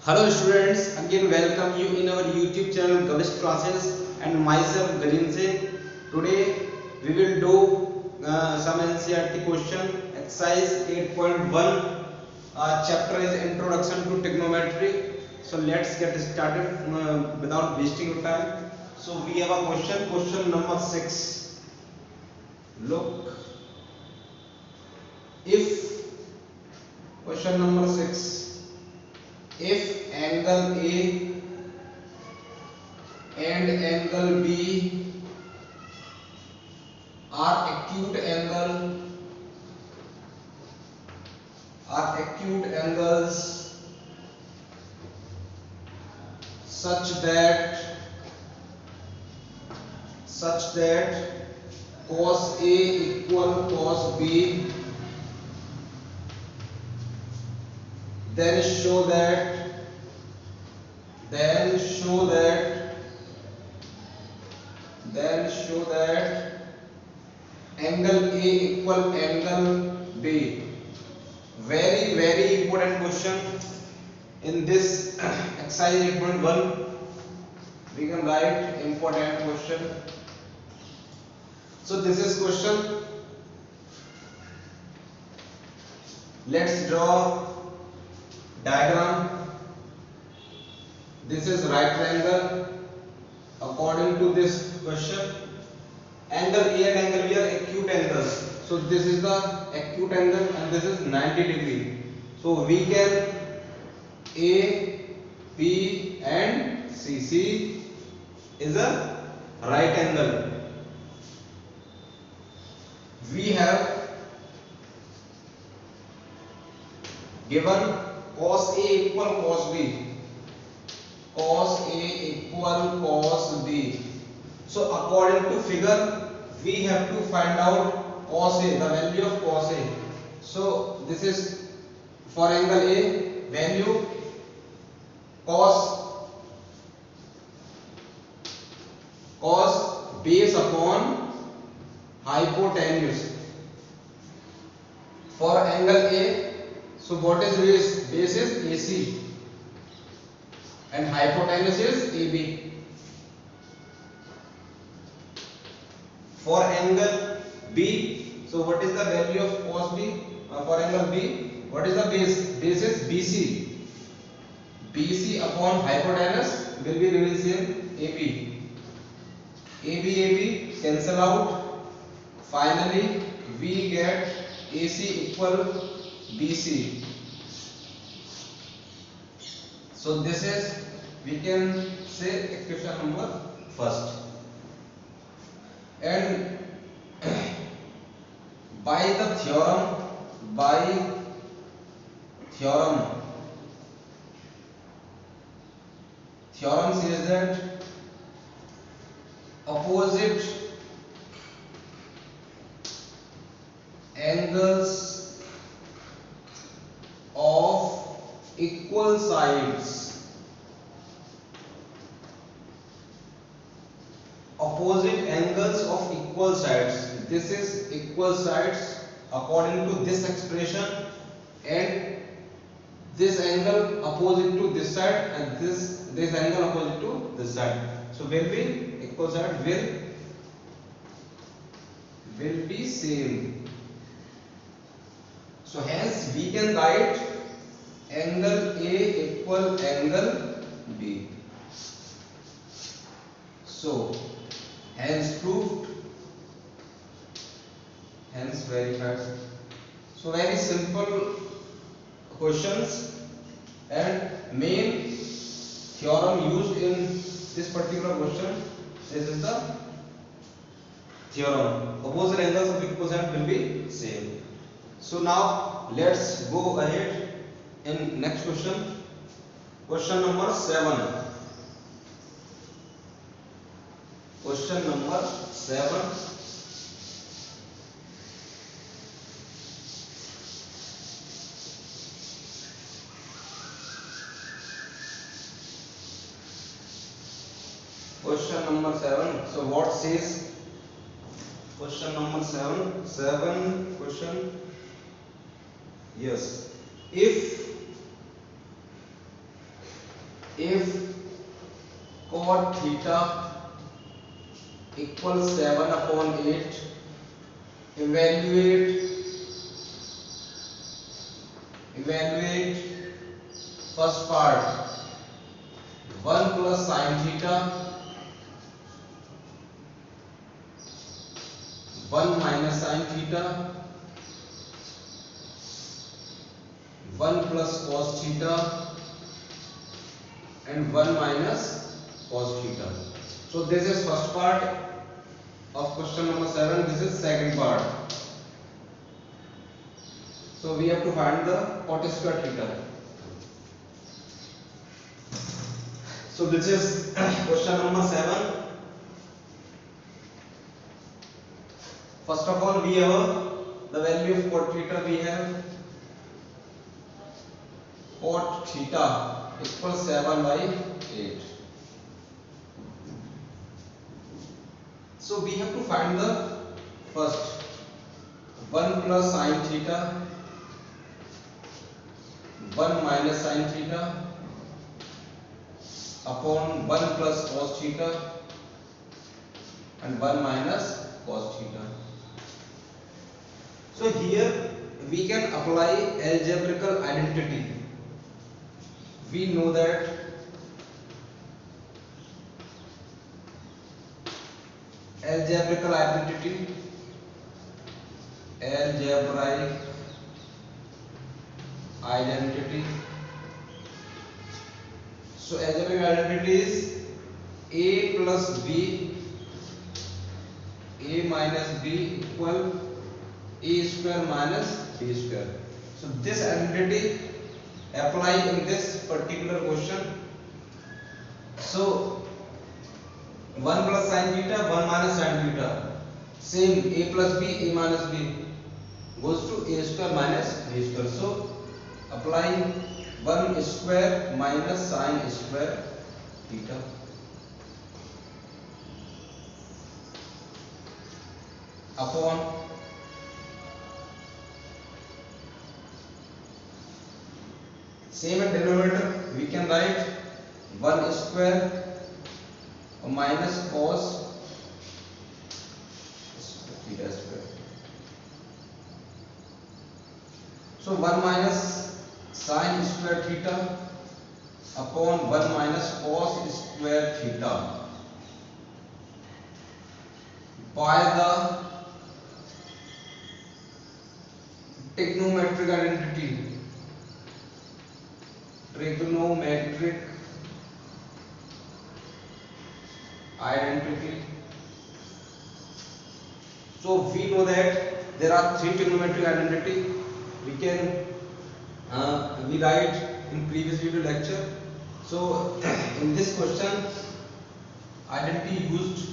Hello students, again welcome you in our YouTube channel Gavish Classes and myself Galinse. Today we will do some NCERT question, exercise 8.1. Chapter is Introduction to Trigonometry. So let's get started without wasting your time. So we have a question number 6. Look, if question number 6, if angle A and angle B are acute angles such that cos A equal cos B, then show that then show that then show that angle A equal angle B. Very important question. In this exercise 8.1 we can write important question. So this is question. Let's draw diagram. This is right triangle. According to this question, angle A and angle B are acute angles. So this is the acute angle and this is 90 degree. So we can A, B and C is a right angle. We have given cos A equal cos B. Cos A equal cos B. So according to figure, we have to find out cos A, the value of cos A. So this is for angle A, value cos base upon hypotenuse. For angle A, so what is base? Base is AC and hypotenuse is AB. For angle B, so what is the value of cos B? For angle B, what is the base? Base is BC. BC upon hypotenuse will be remain same AB. AB cancel out. Finally, we get AC equal BC. So this is, we can say equation number first. And by theorem says that opposite angles of equal sides this is equal sides according to this expression, and this angle opposite to this side and this angle opposite to this side, so will be equal side will be same. So hence we can write angle A equal angle B. So hence proved, hence verified. So very simple questions, and main theorem used in this particular question, this is the theorem, opposite angles of equal sides will be same. So now let's go ahead in next question. Question number 7. Question number 7. Question number 7. So what says question number 7? Question. Yes. If if cot theta equals 7 upon 8, evaluate first part 1 plus sin theta 1 minus sin theta 1 plus cos theta and 1 minus cos theta. So this is first part of question number 7. This is second part. So we have to find the cot square theta. So this is question number 7. First of all, we have the value of cot theta. We have cot theta equals 7 by 8. So we have to find the first 1 plus sin theta 1 minus sin theta upon 1 plus cos theta and 1 minus cos theta. So here we can apply algebraical identity. We know that algebraical identity, algebraic identity. So algebraic identity is a plus b, a minus b equal a square minus b square. So this identity apply in this particular question. So 1 plus sin theta 1 minus sin theta, same a plus b, a minus b goes to a square minus b square. So applying 1 square minus sin square theta upon same in denominator we can write 1 square minus cos theta square. So 1 minus sin square theta upon 1 minus cos square theta by the trigonometric identity. Trigonometric identity. So we know that there are 3 trigonometric identity. We can we write in previous video lecture. So in this question identity used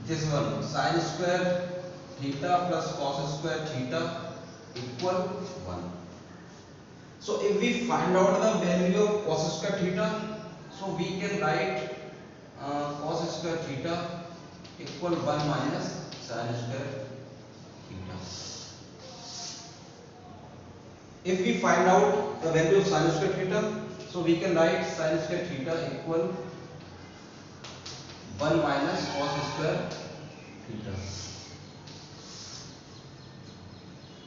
this one, sin square theta plus cos square theta equal 1. So if we find out the value of cos square theta, so we can write cos square theta equal 1 minus sin square theta. If we find out the value of sin square theta, so we can write sin square theta equal 1 minus cos square theta.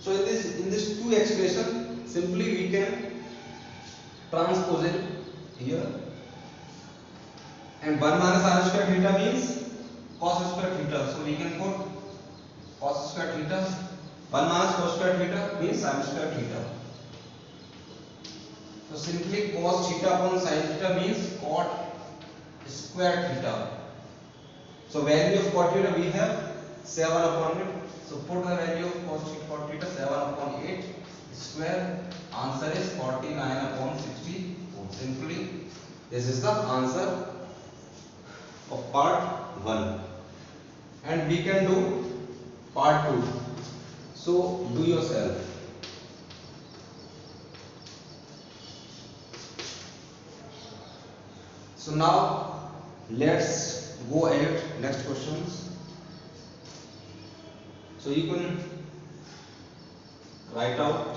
So in this two expression, simply we can transpose it here, and 1 minus sin square theta means cos square theta. So we can put cos square theta. 1 minus cos square theta means sin square theta. So simply cos theta upon sin theta means cot square theta. So value of cot theta we have 7 upon it. So put the value of cot theta 7 upon 8 square. Answer is 49 upon 64. Simply this is the answer of part 1. And we can do part 2. So do yourself. So now let's go ahead next questions. So you can write out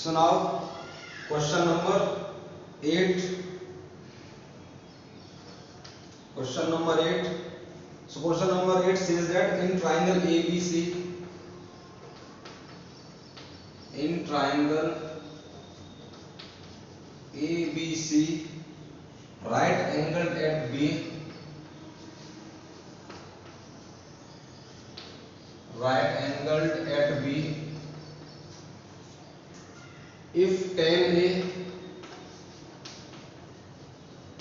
So now question number 8. Question number 8. So question number 8 says that in triangle ABC, in triangle ABC, right angled at B, right angled at B, if tan A,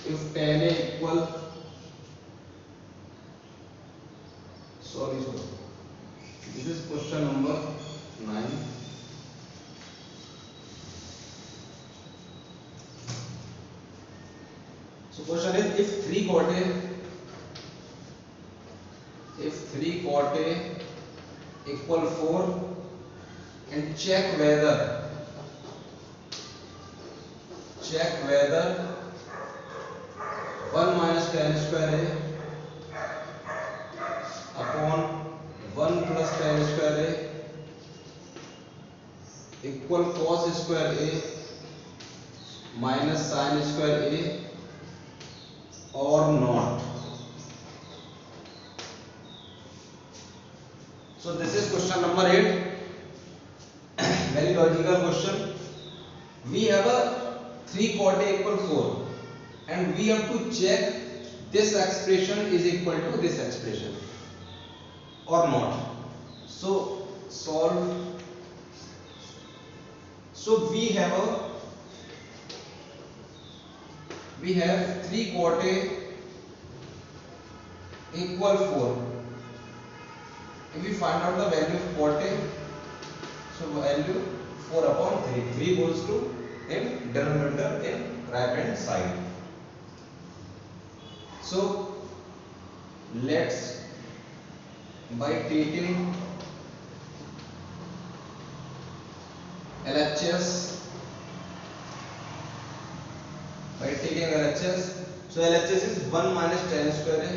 if tan A equal, sorry, this is question number 9. So question is, if 3 cot A equal 4, and check whether 1 minus tan square A upon 1 plus tan square A equal cos square A minus sin square A or not. So this is question number 8. Very logical question. We have a 3 cot A equal 4 and we have to check this expression is equal to this expression or not. So solve. So we have 3 cot A equal 4. If we find out the value of cot A, so value 4 upon 3. 3 goes to in denominator in right hand side. So let's, by taking LHS, so LHS is 1 minus tan square A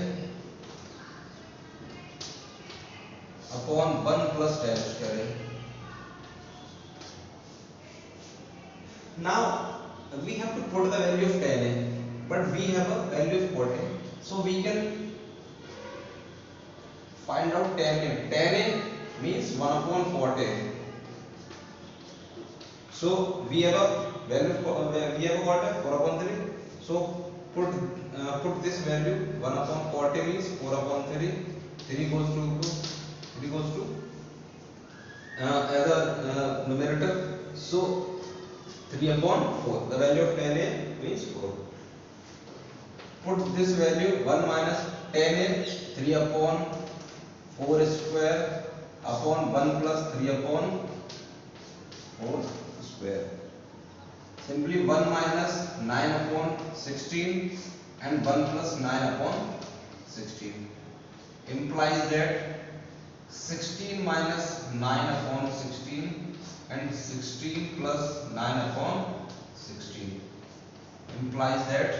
upon 1 plus tan square A. Now we have to put the value of tan A, but we have a value of cot A, so we can find out tan A. Tan A means 1 upon cot A. So we have a value of, we have a cot A 4 upon 3. So put this value 1 upon cot A means 4 upon 3. 3 goes to as a numerator. So 3 upon 4. The value of tan A means 4. Put this value 1 minus tan A 3 upon 4 square upon 1 plus 3 upon 4 square. Simply 1 minus 9 upon 16 and 1 plus 9 upon 16 implies that 16 minus 9 upon 16 and 16 plus 9 upon 16 implies that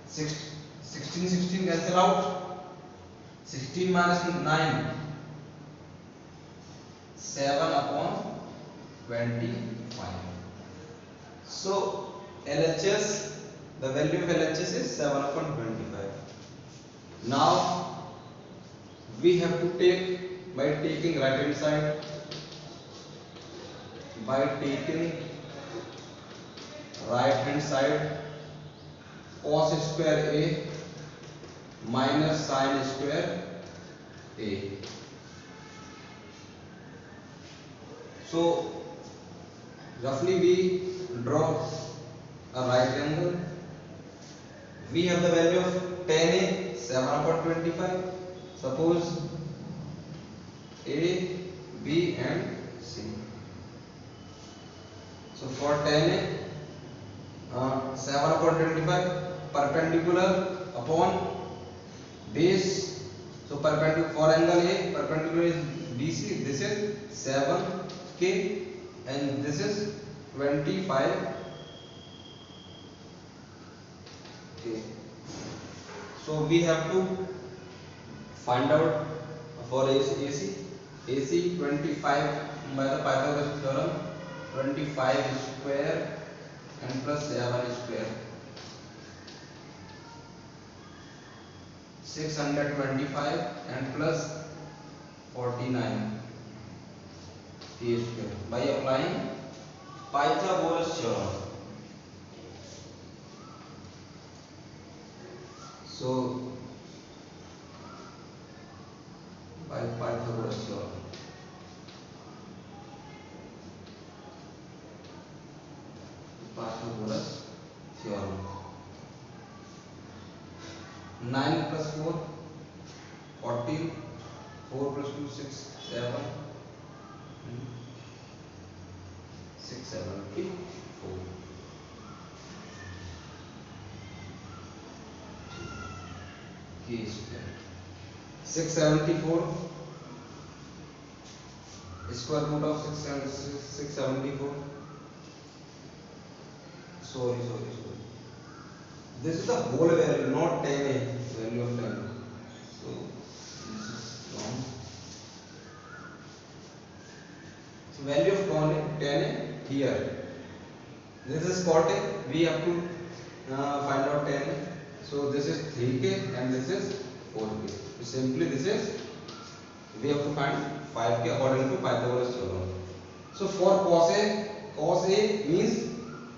16 cancel out. 16 minus 9 7 upon 25. So LHS, the value of LHS is 7 upon 25. Now we have to take, by taking right hand side, cos square A minus sin square A. So roughly we draw a right angle. We have the value of tan A 7 upon 25. Suppose A, B and C. So for tan A 7 upon 25 perpendicular upon base. So perpendicular for angle A, perpendicular is BC. This is 7K and this is 25K. So we have to find out for AC 25 by the Pythagoras theorem. 25 square and plus 7 square, 625 and plus 49 k square by applying Pythagoras theorem. So by Pythagoras theorem, Pythagoras theorem, 9 plus 4 14, 4 plus 2 6 7 674 k square, 674 square root of 674. Sorry. This is the whole value, not 10a, value of 10. So this is wrong. So value of 10a here. This is cot a. We have to find out 10a. So this is 3k and this is 4k. So simply this is, we have to find 5k according to Pythagoras theorem. So for cos a means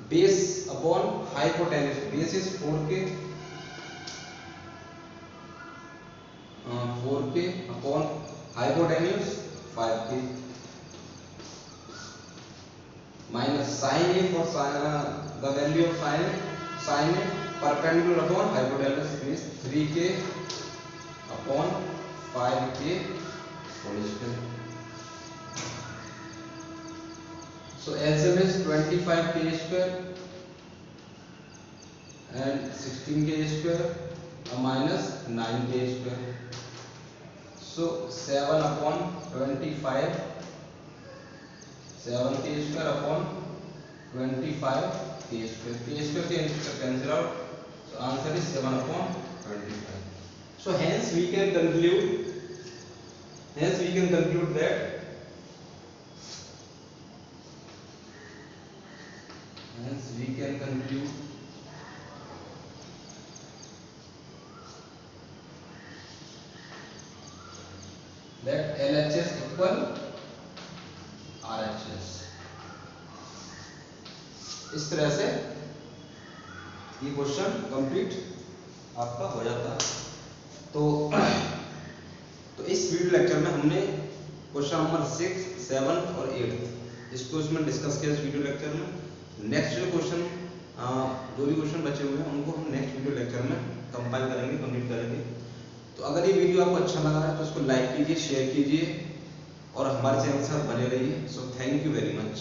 base upon hypotenuse. Base is 4k, 4k upon hypotenuse 5k, minus sin a for the value of sin a perpendicular upon hypotenuse means 3k upon 5k whole square. So LCM is 25k square and 16k square minus 9k square. So 7 upon 25, 7k square upon 25k square. K square can cancel out. So answer is 7 upon 25. So hence we can conclude that LHS equal RHS. इस तरह से ये question complete आपका हो जाता। तो इस video lecture में हमने क्वेश्चन नंबर 6, 7 और 8 इसको इसमें डिस्कस किया इस वीडियो लेक्चर में। नेक्स्ट जो क्वेश्चन जो भी क्वेश्चन बचे हुए हैं उनको हम नेक्स्ट वीडियो लेक्चर में कंपाइल करेंगे, कंप्लीट करेंगे। तो अगर ये वीडियो आपको अच्छा लगा है तो इसको लाइक कीजिए, शेयर कीजिए और हमारे चैनल के साथ बने रहिए। So thank you very much.